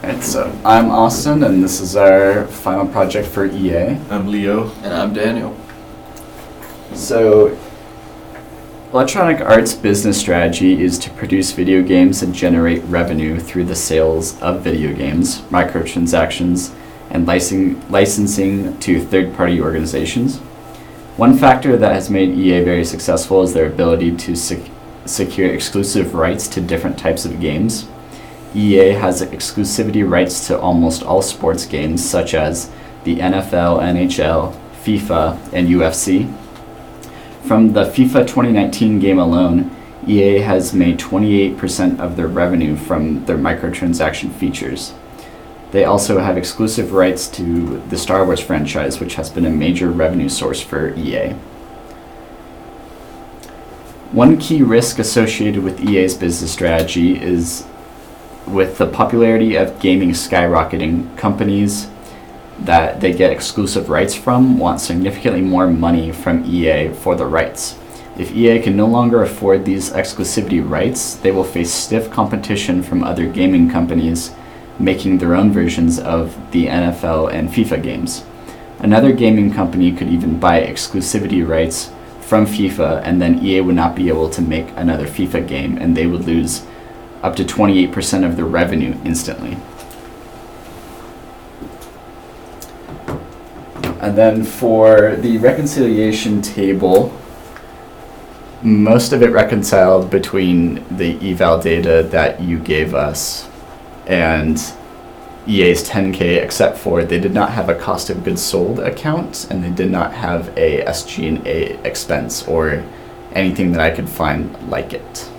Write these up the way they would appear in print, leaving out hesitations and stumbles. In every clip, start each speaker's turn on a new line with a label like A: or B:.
A: Alright, so I'm Austin, and this is our final project for EA.
B: I'm Leo.
C: And I'm Daniel.
A: So, Electronic Arts' business strategy is to produce video games and generate revenue through the sales of video games, microtransactions, and licensing to third-party organizations. One factor that has made EA very successful is their ability to secure exclusive rights to different types of games. EA has exclusivity rights to almost all sports games, such as the NFL, NHL, FIFA, and UFC. From the FIFA 2019 game alone, EA has made 28% of their revenue from their microtransaction features. They also have exclusive rights to the Star Wars franchise, which has been a major revenue source for EA. One key risk associated with EA's business strategy is with the popularity of gaming skyrocketing. Companies that they get exclusive rights from want significantly more money from EA for the rights. If EA can no longer afford these exclusivity rights, they will face stiff competition from other gaming companies making their own versions of the NFL and FIFA games. Another gaming company could even buy exclusivity rights from FIFA, and then EA would not be able to make another FIFA game, and they would lose up to 28% of their revenue instantly. And then for the reconciliation table, most of it reconciled between the eval data that you gave us and EA's 10K, except for they did not have a cost of goods sold account, and they did not have a SG&A expense or anything that I could find like it.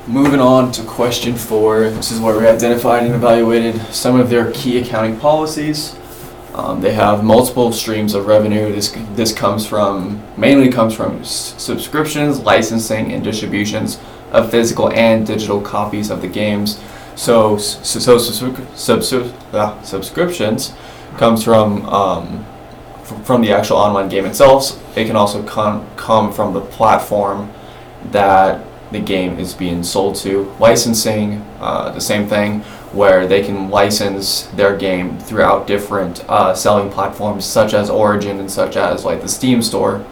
C: Moving on to question 4. This is where we identified and evaluated some of their key accounting policies. They have multiple streams of revenue. This mainly comes from subscriptions, licensing, and distributions of physical and digital copies of the games. So subscriptions comes from the actual online game itself. It can also come from the platform that the game is being sold to. Licensing, the same thing, where they can license their game throughout different selling platforms such as Origin and such as like the Steam store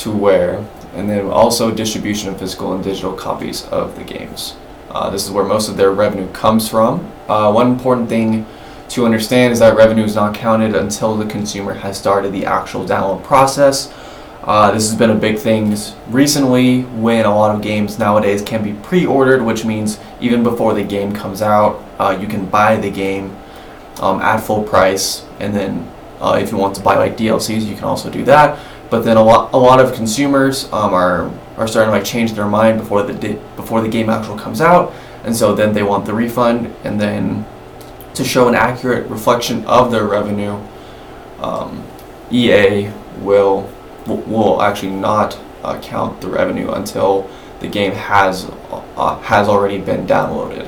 C: and then also distribution of physical and digital copies of the games. This is where most of their revenue comes from. One important thing to understand is that revenue is not counted until the consumer has started the actual download process. This has been a big thing recently when a lot of games nowadays can be pre-ordered, which means even before the game comes out, you can buy the game at full price, and then if you want to buy like DLCs, you can also do that. But then a lot of consumers are starting to like change their mind before the game actually comes out, and so then they want the refund. And then to show an accurate reflection of their revenue, EA will actually not count the revenue until the game has already been downloaded.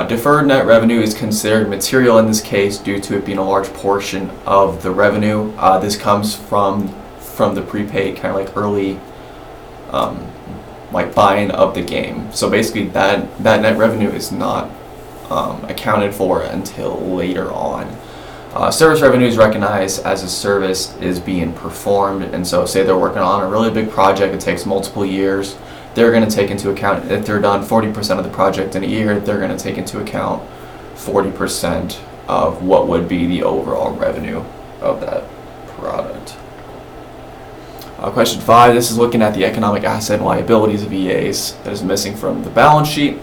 C: Deferred net revenue is considered material in this case due to it being a large portion of the revenue. This comes from the prepaid kind of like early like buying of the game. So basically that net revenue is not accounted for until later on. Service revenue is recognized as a service is being performed, and so say they're working on a really big project, it takes multiple years, they're going to take into account, if they're done 40% of the project in a year, they're going to take into account 40% of what would be the overall revenue of that product. Question 5, this is looking at the economic asset and liabilities of EAs that is missing from the balance sheet.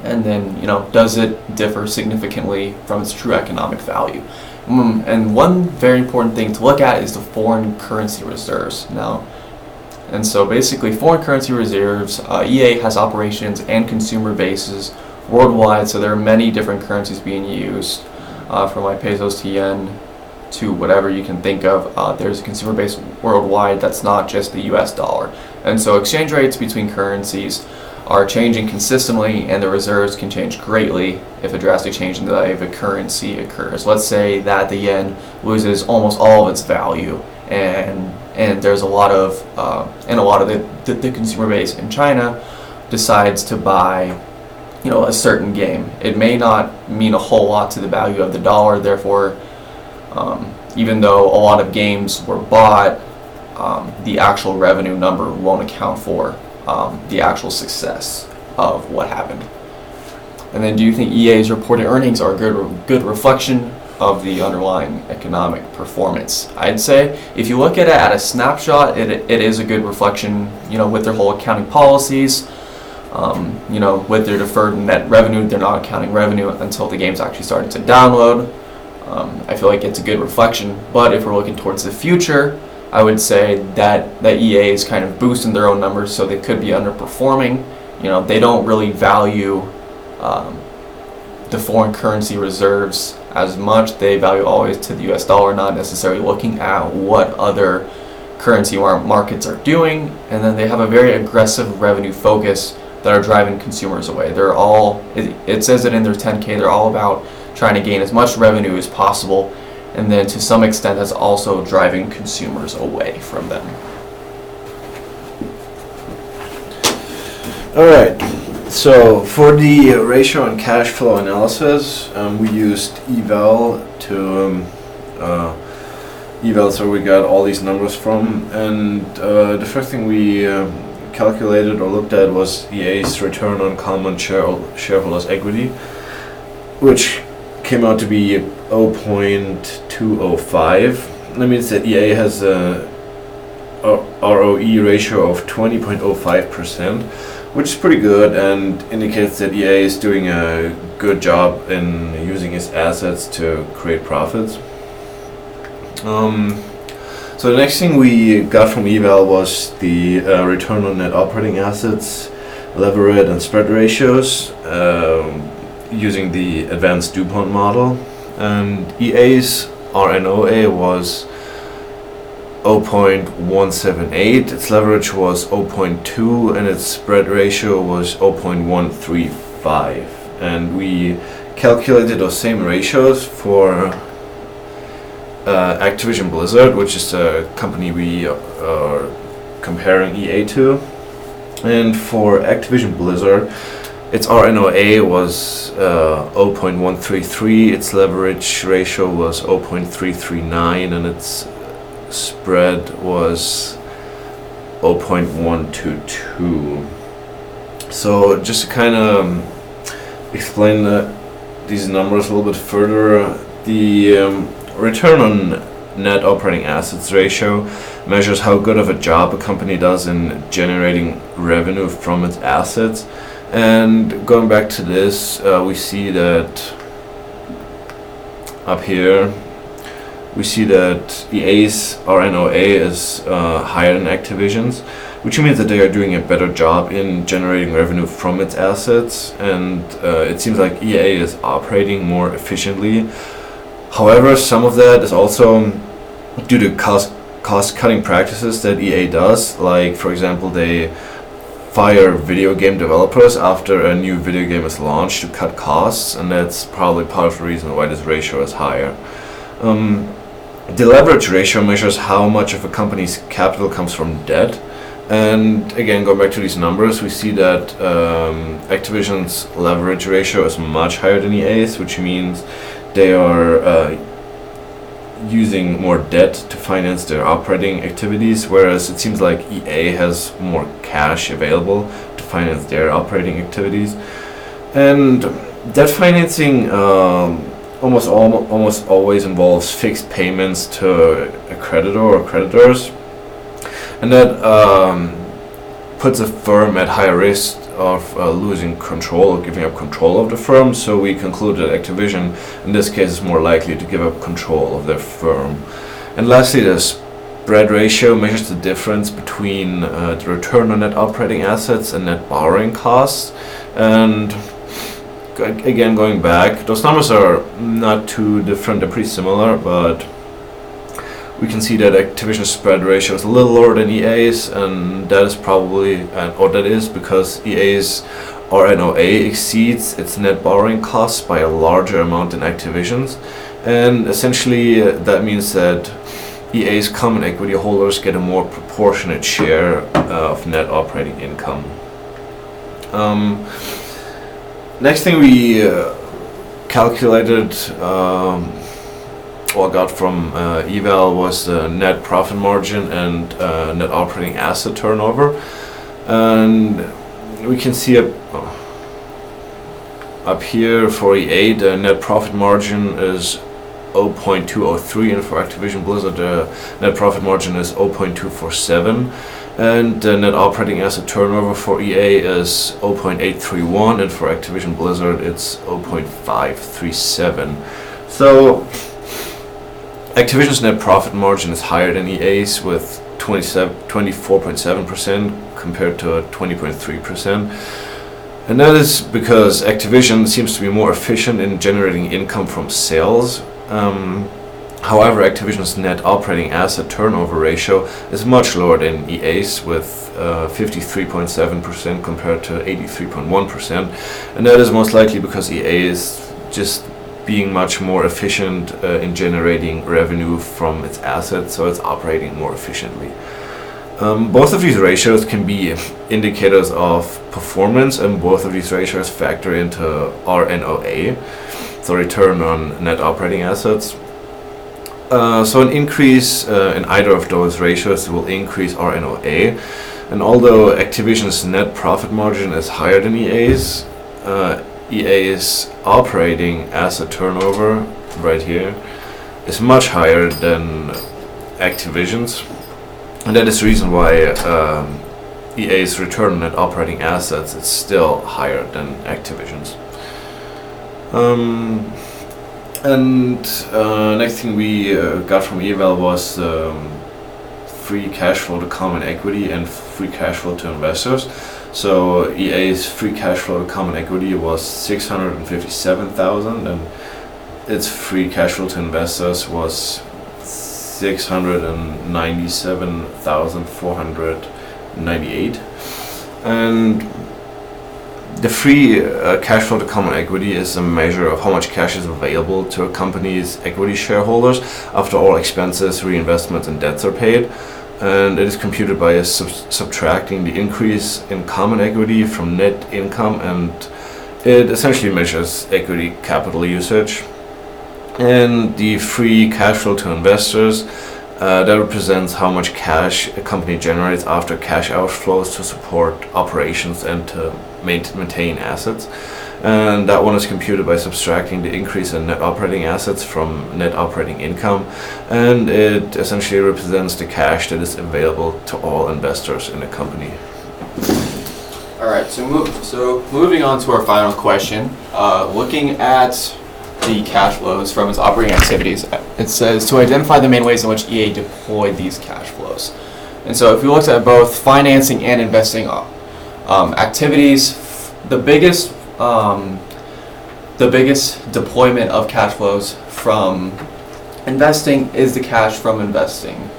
C: And then, does it differ significantly from its true economic value? And one very important thing to look at is the foreign currency reserves now. And so basically foreign currency reserves, EA has operations and consumer bases worldwide, so there are many different currencies being used, from like pesos to yen to whatever you can think of. There's a consumer base worldwide that's not just the US dollar. And so exchange rates between currencies are changing consistently, and the reserves can change greatly if a drastic change in the value of a currency occurs. Let's say that the yen loses almost all of its value, and and there's a lot of the consumer base in China decides to buy, a certain game. It may not mean a whole lot to the value of the dollar. Therefore, even though a lot of games were bought, the actual revenue number won't account for the actual success of what happened. And then, do you think EA's reported earnings are a good reflection of the underlying economic performance? I'd say if you look at it at a snapshot, it is a good reflection, with their whole accounting policies. With their deferred net revenue, they're not accounting revenue until the game's actually started to download. I feel like it's a good reflection. But if we're looking towards the future, I would say that EA is kind of boosting their own numbers, so they could be underperforming. They don't really value the foreign currency reserves as much. They value always to the US dollar, not necessarily looking at what other currency markets are doing. And then they have a very aggressive revenue focus that are driving consumers away. They're all, it says it in their 10K, they're all about trying to gain as much revenue as possible. And then to some extent, that's also driving consumers away from them.
B: All right. So for the ratio and cash flow analysis, we used eval to eval, so we got all these numbers from. And the first thing we calculated or looked at was EA's return on common shareholders' equity, which came out to be 0.205. That means that EA has a ROE ratio of 20.05%, which is pretty good and indicates that EA is doing a good job in using its assets to create profits. So the next thing we got from eval was the return on net operating assets, leverage and spread ratios, using the advanced DuPont model. And EA's RNOA was 0.178, its leverage was 0.2, and its spread ratio was 0.135. And we calculated those same ratios for Activision Blizzard, which is the company we are comparing EA to. And for Activision Blizzard, its RNOA was 0.133, its leverage ratio was 0.339, and its spread was 0.122. So just to kind of explain these numbers a little bit further, the return on net operating assets ratio measures how good of a job a company does in generating revenue from its assets. And going back to this, we see that up here, we see that EA's RNOA is higher than Activision's, which means that they are doing a better job in generating revenue from its assets, and it seems like EA is operating more efficiently. However, some of that is also due to cost-cutting practices that EA does, like, for example, they fire video game developers after a new video game is launched to cut costs, and that's probably part of the reason why this ratio is higher. The leverage ratio measures how much of a company's capital comes from debt, and again, going back to these numbers, we see that Activision's leverage ratio is much higher than EA's, which means they are using more debt to finance their operating activities, whereas it seems like EA has more cash available to finance their operating activities. And debt financing almost always involves fixed payments to a creditor or creditors, and that puts a firm at higher risk of losing control or giving up control of the firm. So we conclude that Activision in this case is more likely to give up control of their firm. And lastly, the spread ratio measures the difference between the return on net operating assets and net borrowing costs. And again, going back, those numbers are not too different, they're pretty similar, but we can see that Activision's spread ratio is a little lower than EA's, and that is probably, or that is because EA's RNOA exceeds its net borrowing costs by a larger amount than Activision's, and essentially that means that EA's common equity holders get a more proportionate share of net operating income. Next thing we calculated or got from eval was the net profit margin and net operating asset turnover, and we can see up here for EA the net profit margin is 0.203, and for Activision Blizzard the net profit margin is 0.247, and the net operating asset turnover for EA is 0.831, and for Activision Blizzard it's 0.537. So Activision's net profit margin is higher than EA's with 24.7% compared to 20.3%. And that is because Activision seems to be more efficient in generating income from sales. However, Activision's net operating asset turnover ratio is much lower than EA's with 53.7% compared to 83.1%. And that is most likely because EA is just being much more efficient in generating revenue from its assets, so it's operating more efficiently. Both of these ratios can be indicators of performance, and both of these ratios factor into RNOA, so return on net operating assets. So an increase in either of those ratios will increase RNOA, and although Activision's net profit margin is higher than EA's, EA's operating asset turnover, right here, is much higher than Activision's. And that is the reason why EA's return on net operating assets is still higher than Activision's. Next thing we got from eval was free cash flow to common equity and free cash flow to investors. So EA's free cash flow to common equity was 657,000, and its free cash flow to investors was 697,498, and the free cash flow to common equity is a measure of how much cash is available to a company's equity shareholders after all expenses, reinvestments, and debts are paid, and it is computed by subtracting the increase in common equity from net income, and it essentially measures equity capital usage. And the free cash flow to investors, that represents how much cash a company generates after cash outflows to support operations and to maintain assets. And that one is computed by subtracting the increase in net operating assets from net operating income, and it essentially represents the cash that is available to all investors in a company.
C: All right, so moving on to our final question, looking at the cash flows from its operating activities, it says to identify the main ways in which EA deployed these cash flows. And so if we looked at both financing and investing activities, the biggest deployment of cash flows from investing is the cash from investing.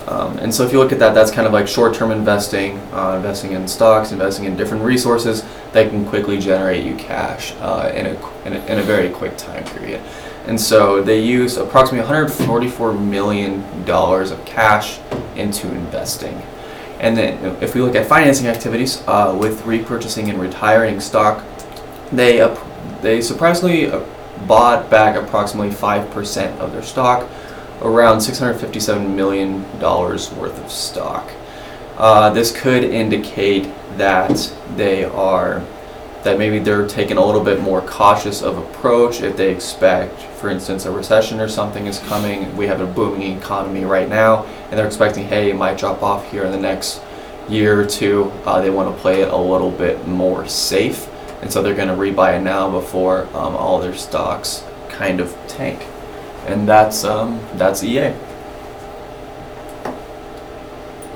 C: And so if you look at that, that's kind of like short-term investing, investing in stocks, investing in different resources that can quickly generate you cash in a very quick time period. And so they used approximately $144 million of cash into investing. And then if we look at financing activities, with repurchasing and retiring stock, they surprisingly bought back approximately 5% of their stock, around $657 million worth of stock. This could indicate that maybe they're taking a little bit more cautious of approach if they expect, for instance, a recession or something is coming. We have a booming economy right now, and they're expecting, hey, it might drop off here in the next year or two. They want to play it a little bit more safe, and so they're going to rebuy it now before all their stocks kind of tank. And that's EA.